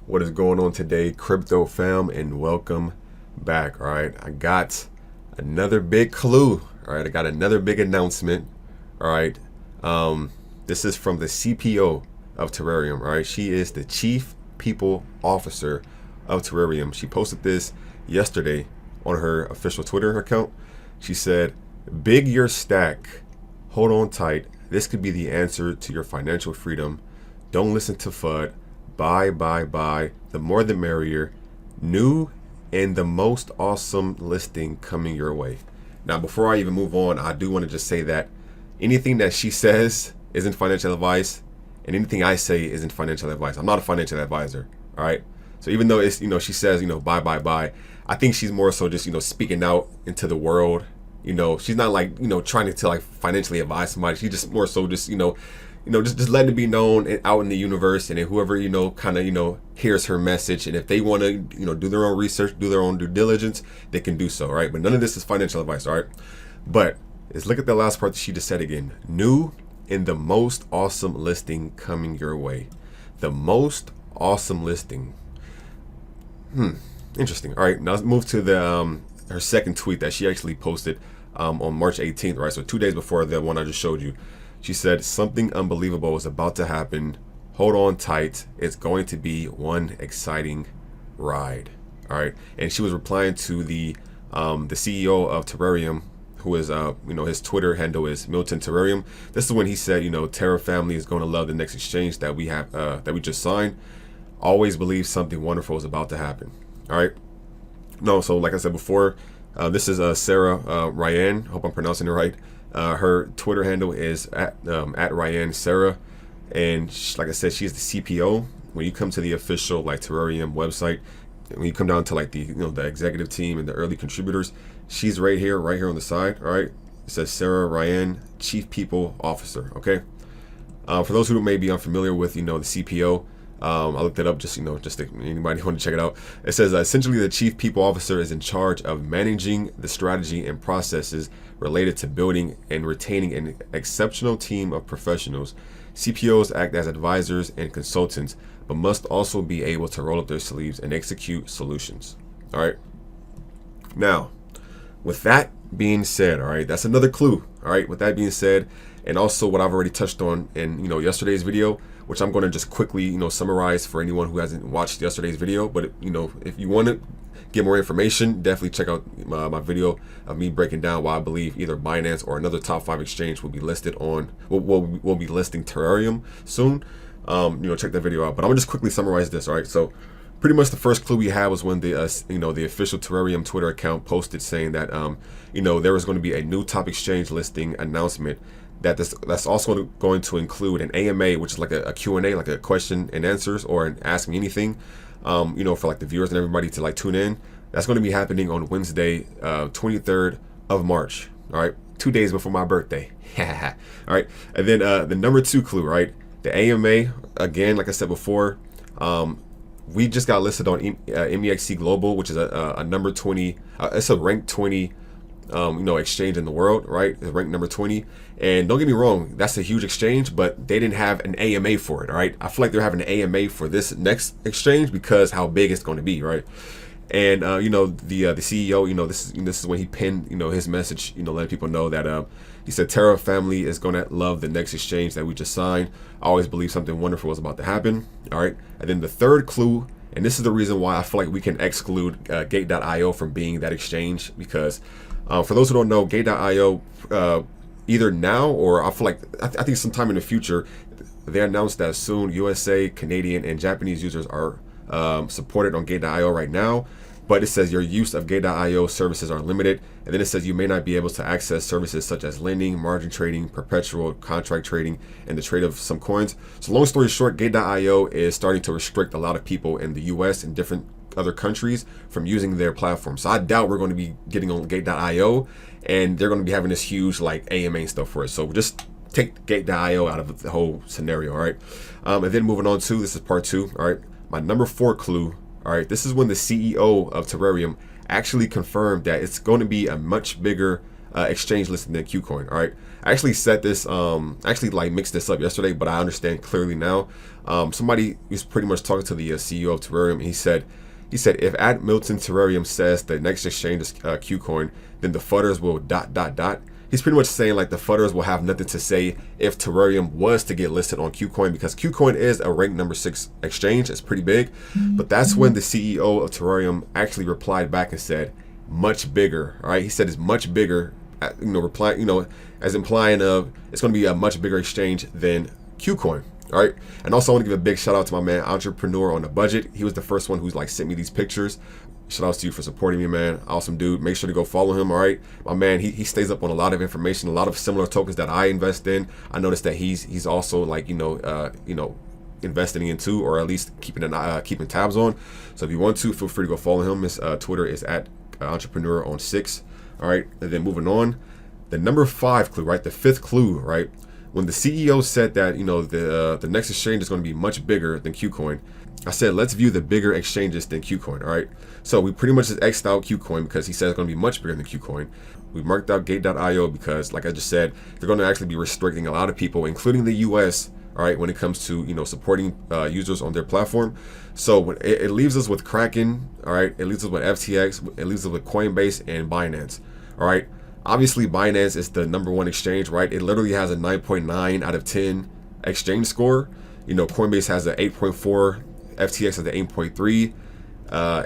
What is going on today, crypto fam, and welcome back. All right, I got another big clue. All right, I got another big announcement. All right, this is from the CPO of Terareum. All right, she is the Chief People Officer of Terareum. She posted this yesterday on her official Twitter account. She said, "Big your stack. Hold on tight. This could be the answer to your financial freedom. Don't listen to FUD. Buy. The more the merrier. New and the most awesome listing coming your way." Now, before I even move on, I do want to just say that anything that she says isn't financial advice, and anything I say isn't financial advice. I'm not a financial advisor. All right. So even though it's, she says, buy, I think she's more so just, speaking out into the world. She's not like, trying to like financially advise somebody. She just more so just, just letting it be known and out in the universe, and then whoever, kind of, hears her message. And if they want to, do their own research, do their own due diligence, they can do so, right? But none of this is financial advice, all right? But let's look at the last part that she just said again. New and the most awesome listing coming your way. The most awesome listing. Interesting. All right, now let's move to the her second tweet that she actually posted on March 18th, right? So 2 days before the one I just showed you. She said, "Something unbelievable is about to happen. Hold on tight. It's going to be one exciting ride." All right, and she was replying to the CEO of Terareum, who is his Twitter handle is Milton Terareum. This is when he said, Terra family is going to love the next exchange that we have that we just signed. Always believe something wonderful is about to happen. All right. No, so like I said before, this is Sarah Ryan. Hope I'm pronouncing it right. Her Twitter handle is at Ryan Sarah, and like I said, she's the CPO. When you come to the official like Terareum website, when you come down to like the the executive team and the early contributors, she's right here on the side. All right, it says Sarah Ryan, Chief People Officer. Okay. For those who may be unfamiliar with the CPO. I looked it up just to anybody want to check it out. It says essentially the Chief People Officer is in charge of managing the strategy and processes related to building and retaining an exceptional team of professionals. CPOs act as advisors and consultants, but must also be able to roll up their sleeves and execute solutions. All right. Now, with that being said, all right, that's another clue. All right. With that being said, and also what I've already touched on in yesterday's video, which I'm going to just quickly summarize for anyone who hasn't watched yesterday's video. But if you want to get more information, definitely check out my video of me breaking down why I believe either Binance or another top 5 exchange will be listed on. We'll be listing Terareum soon. Check that video out. But I'm gonna just quickly summarize this. All right. So pretty much the first clue we had was when the the official Terareum Twitter account posted saying that there was going to be a new top exchange listing announcement. That's also going to include an AMA, which is like a Q&A, like a question and answers, or an ask me anything, for like the viewers and everybody to like tune in. That's going to be happening on Wednesday, 23rd of March. All right, 2 days before my birthday. All right, and then the number 2 clue, right? The AMA, again, like I said before, we just got listed on MEXC Global, which is a number 20. It's a rank 20. Exchange in the world, right? It's ranked number 20. And don't get me wrong, that's a huge exchange, but they didn't have an AMA for it, all right? I feel like they're having an AMA for this next exchange because how big it's going to be, right? And the CEO, this is when he pinned his message, letting people know that he said Terra family is going to love the next exchange that we just signed. I always believe something wonderful is about to happen, all right? And then the third clue, and this is the reason why I feel like we can exclude Gate.io from being that exchange, because for those who don't know, Gate.io, either now or I feel like I think sometime in the future, they announced that soon USA, Canadian, and Japanese users are supported on Gate.io right now. But it says your use of Gate.io services are limited, and then it says you may not be able to access services such as lending, margin trading, perpetual contract trading, and the trade of some coins. So long story short, Gate.io is starting to restrict a lot of people in the US and different other countries from using their platform. So I doubt we're going to be getting on Gate.io, and they're going to be having this huge like AMA and stuff for us. So just take Gate.io out of the whole scenario, all right? And then moving on to, this is part 2, all right? My number 4 clue, all right? This is when the CEO of Terareum actually confirmed that it's going to be a much bigger exchange listed than Qcoin. All right, I actually said this, actually like mixed this up yesterday, but I understand clearly now. Somebody was pretty much talking to the CEO of Terareum, and he said if at Milton Terareum says the next exchange is Qcoin, then the fudders will ... He's pretty much saying like the fudders will have nothing to say if Terareum was to get listed on Qcoin, because Qcoin is a ranked number 6 exchange. It's pretty big. But that's when the CEO of Terareum actually replied back and said, much bigger. All right, he said it's much bigger, as implying of it's going to be a much bigger exchange than Qcoin. All right, and also I want to give a big shout out to my man Entrepreneur on a Budget. He was the first one who's like sent me these pictures. Shout out to you for supporting me, man. Awesome dude. Make sure to go follow him. All right, my man. He stays up on a lot of information, a lot of similar tokens that I invest in. I noticed that he's also like investing in too, or at least keeping tabs on. So if you want to, feel free to go follow him. His Twitter is at Entrepreneur on 6. All right, and then moving on, the number 5 clue, right? The 5th clue, right? When the CEO said that the next exchange is going to be much bigger than Qcoin, I said let's view the bigger exchanges than Qcoin. All right, so we pretty much just x'd out Qcoin because he said it's going to be much bigger than Qcoin. We marked out Gate.io because, like I just said, they're going to actually be restricting a lot of people, including the US, all right, when it comes to supporting users on their platform. So it leaves us with Kraken, all right, it leaves us with FTX, it leaves us with Coinbase and Binance. All right, obviously Binance is the number 1 exchange, right? It literally has a 9.9 out of 10 exchange score. Coinbase has an 8.4, FTX has an 8.3,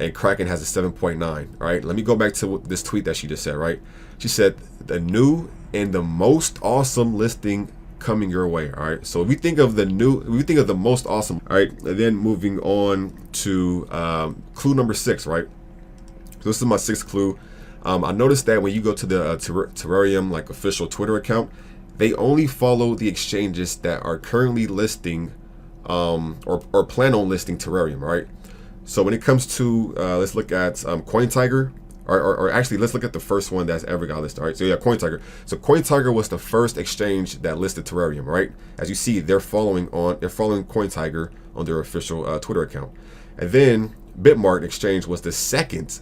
and Kraken has a 7.9. All right, let me go back to this tweet that she just said, right? She said the new and the most awesome listing coming your way. All right, so if we think of the most awesome, all right, and then moving on to clue number 6, right? So this is my 6th clue. I noticed that when you go to the Terareum like official Twitter account, they only follow the exchanges that are currently listing or plan on listing Terareum, right? So when it comes to let's look at CoinTiger, or actually let's look at the first one that's ever got listed. All right, so yeah, CoinTiger. So CoinTiger was the first exchange that listed Terareum, right? As you see, they're following CoinTiger on their official Twitter account, and then Bitmart Exchange was the second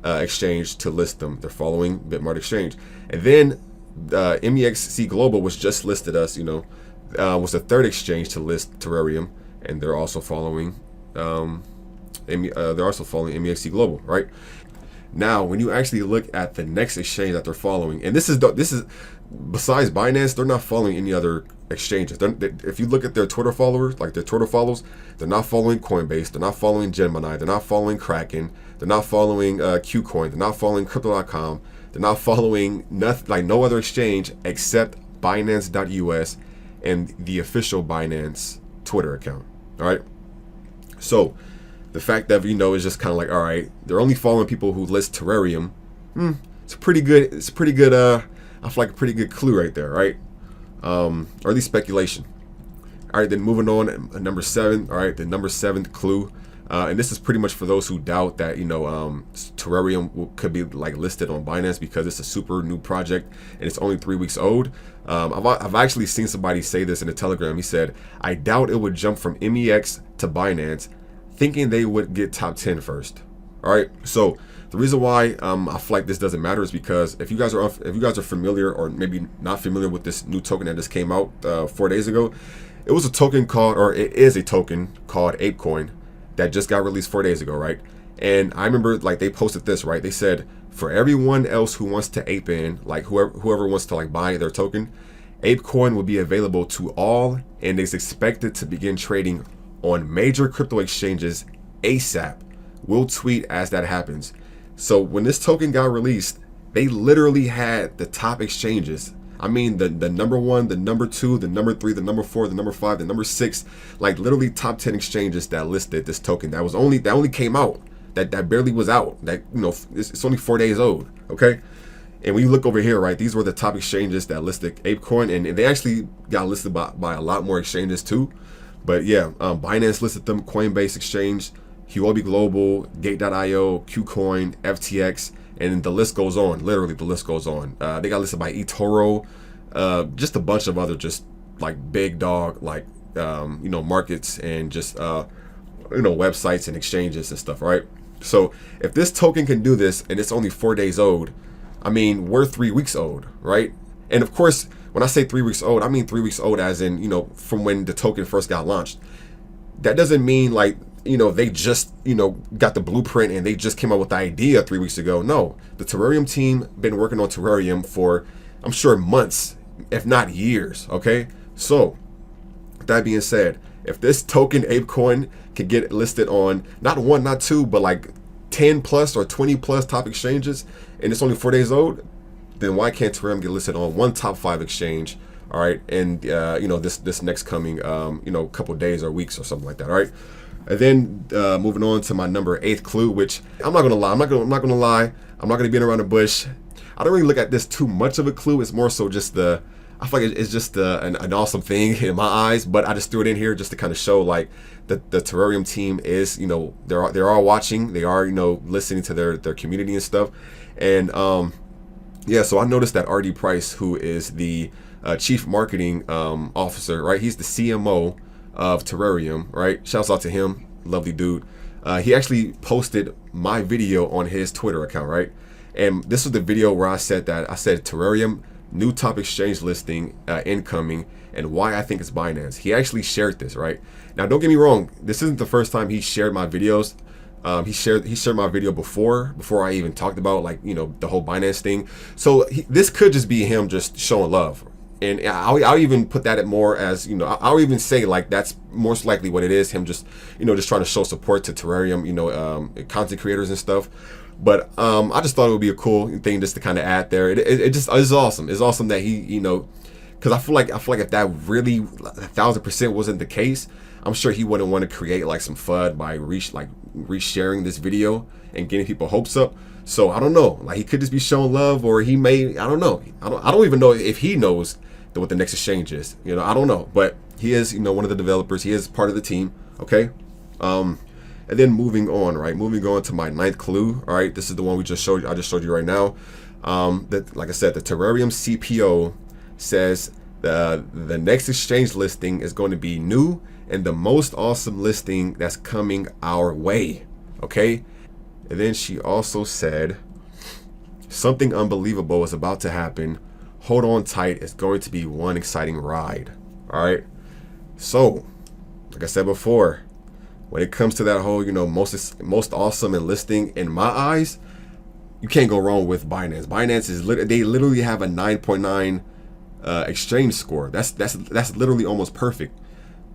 exchange to list them. They're following Bitmart Exchange, and then MEXC Global, which just listed us, was the 3rd exchange to list Terareum, and they're also following MEXC Global, right? Now, when you actually look at the next exchange that they're following, and this is besides Binance, they're not following any other exchanges. If you look at their Twitter followers, like their Twitter follows, they're not following Coinbase, they're not following Gemini, they're not following Kraken, they're not following Qcoin, they're not following Crypto.com, they're not following nothing, like no other exchange except Binance.us and the official Binance Twitter account. All right, so the fact that is just kind of like, all right, they're only following people who list Terareum. It's pretty good. It's pretty good. I feel like a pretty good clue right there, right? Or at least speculation. All right, then moving on, number 7. All right, the number 7th clue, and this is pretty much for those who doubt that Terareum could be like listed on Binance because it's a super new project and it's only 3 weeks old. I've actually seen somebody say this in a Telegram. He said, "I doubt it would jump from MEX to Binance, thinking they would get top 10 first." All right, so the reason why I feel like this doesn't matter is because if you guys are familiar, or maybe not familiar with this new token that just came out 4 days ago, it is a token called ApeCoin that just got released 4 days ago, right? And I remember like they posted this, right? They said for everyone else who wants to ape in, like whoever wants to like buy their token, ApeCoin will be available to all, and is expected to begin trading on major crypto exchanges ASAP. We'll tweet as that happens. So when this token got released, they literally had the top exchanges. I mean, the number 1, the number 2, the number 3, the number 4, the number 5, the number 6, like literally top 10 exchanges that listed this token. That only came out. That barely was out. That it's only 4 days old. Okay. And when you look over here, right, these were the top exchanges that listed ApeCoin, and they actually got listed by a lot more exchanges too. But yeah, Binance listed them, Coinbase Exchange, Huobi Global, Gate.io, Qcoin, FTX, and the list goes on. Literally, the list goes on. They got listed by eToro, just a bunch of other just like big dog like markets and just websites and exchanges and stuff, right? So if this token can do this and it's only 4 days old, I mean, we're 3 weeks old, right? And of course, when I say 3 weeks old, I mean 3 weeks old as in, from when the token first got launched. That doesn't mean like, they just, got the blueprint and they just came up with the idea 3 weeks ago. No, the Terareum team been working on Terareum for, I'm sure, months, if not years, okay? So, with that being said, if this token ApeCoin can get listed on not one, not two, but like 10 plus or 20 plus top exchanges, and it's only 4 days old, then why can't Terareum get listed on one top 5 exchange? All right, and this next coming couple days or weeks or something like that. All right, and then moving on to my number 8th clue, which I'm not gonna lie, I'm not gonna beat around the bush. I don't really look at this too much of a clue. It's more so just I feel like it's just an awesome thing in my eyes, but I just threw it in here just to kind of show like the Terareum team is, they're all watching, they are, listening to their community and stuff. And yeah, so I noticed that RD Price, who is the chief marketing officer, right? He's the CMO of Terareum, right? Shouts out to him, lovely dude. He actually posted my video on his Twitter account, right? And this was the video where I said Terareum new top exchange listing incoming, and why I think it's Binance. He actually shared this, right? Now, don't get me wrong, this isn't the first time he shared my videos. He shared my video before I even talked about like the whole Binance thing. So this could just be him just showing love, and I'll even put that at more as I'll even say like that's most likely what it is. Him just just trying to show support to Terareum content creators and stuff. But I just thought it would be a cool thing just to kind of add there. It's awesome. It's awesome that he because I feel like if that really 1,000% wasn't the case, I'm sure he wouldn't want to create like some FUD by resharing this video and getting people hopes up. So I don't know, like he could just be showing love, or he may, I don't know. I don't even know if he knows what the next exchange is. I don't know, but he is one of the developers. He is part of the team. Okay. And then moving on to my 9th clue. All right, this is the one I just showed you right now. That, like I said, the Terareum CPO says the next exchange listing is going to be new and the most awesome listing that's coming our way. Okay, and then she also said something unbelievable is about to happen. Hold on tight. It's going to be one exciting ride. All right. So, like I said before, when it comes to that whole, most awesome and listing, in my eyes, you can't go wrong with Binance. Binance is they literally have a 9.9 exchange score. That's literally almost perfect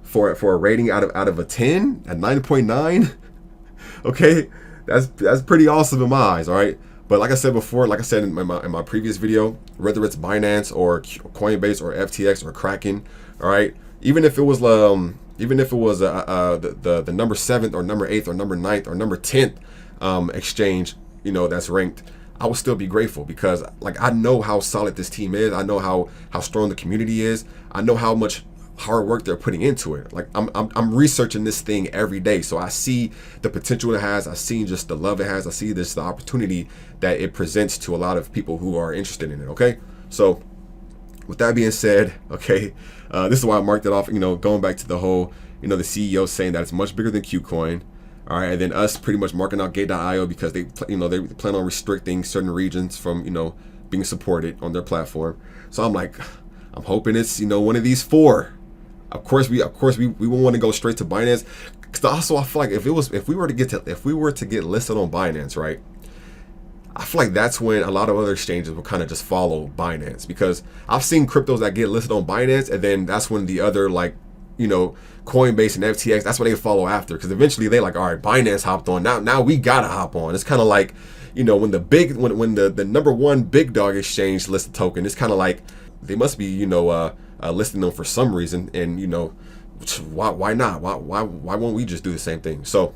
for a rating out of a 10, a 9.9. Okay, that's pretty awesome in my eyes. All right, but like I said before, like I said in my previous video, whether it's Binance or Coinbase or FTX or Kraken, all right, even if it was the number 7th or number 8th or number 9th or number 10th exchange, that's ranked, I would still be grateful, because like I know how solid this team is. I know how strong the community is. I know how much hard work they're putting into it. Like I'm researching this thing every day, so I see the potential it has. I see just the love it has. I see the opportunity that it presents to a lot of people who are interested in it. Okay, so with that being said, okay, this is why I marked it off. Going back to the whole, the CEO saying that it's much bigger than Qcoin. All right, and then us pretty much marking out Gate.io because they plan on restricting certain regions from being supported on their platform. So I'm hoping it's one of these 4. Of course we won't want to go straight to Binance, because also I feel like if we were to get listed on Binance, right? I feel like that's when a lot of other exchanges will kind of just follow Binance, because I've seen cryptos that get listed on Binance, and then that's when the other Coinbase and FTX, that's what they follow after, because eventually they like, all right, Binance hopped on, now we gotta hop on. It's kind of like when the number 1 big dog exchange lists a token, it's kind of like they must be listing them for some reason, and why not? Why won't we just do the same thing? So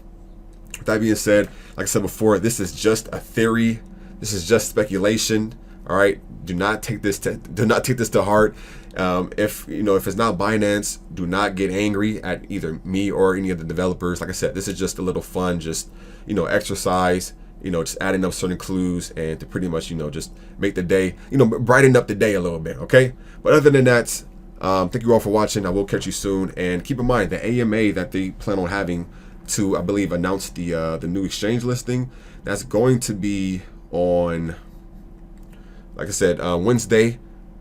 with that being said, like I said before, this is just a theory. This is just speculation. All right, do not take this to heart. If it's not Binance, do not get angry at either me or any of the developers. Like I said, this is just a little fun, just exercise. Just adding up certain clues and to pretty much just make the day, brighten up the day a little bit. Okay, but other than that, thank you all for watching. I will catch you soon, and keep in mind the AMA that they plan on having to, I believe, announce the new exchange listing. That's going to be on like I said, Wednesday,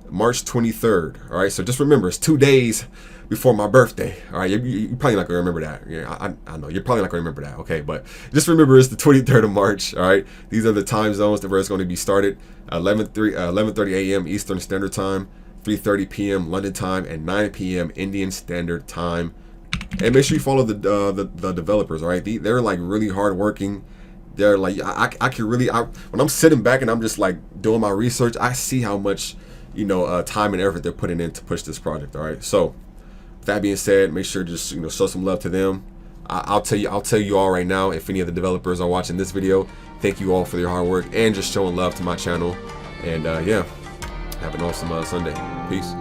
March 23rd. All right, so just remember, it's 2 days before my birthday. All right, you're probably not gonna remember that. Yeah, I know you're probably not gonna remember that. Okay, but just remember, it's the 23rd of March. All right, these are the time zones where it's going to be started: 11:30 a.m. Eastern Standard Time, 3:30 p.m. London time, and 9 p.m. Indian Standard Time. And make sure you follow the developers. All right, they're like really hardworking. They're like I can really when I'm sitting back and I'm just like doing my research, I see how much time and effort they're putting in to push this project. All right, so with that being said, make sure to just show some love to them. I'll tell you all right now, if any of the developers are watching this video, thank you all for your hard work and just showing love to my channel. And yeah, have an awesome Sunday. Peace.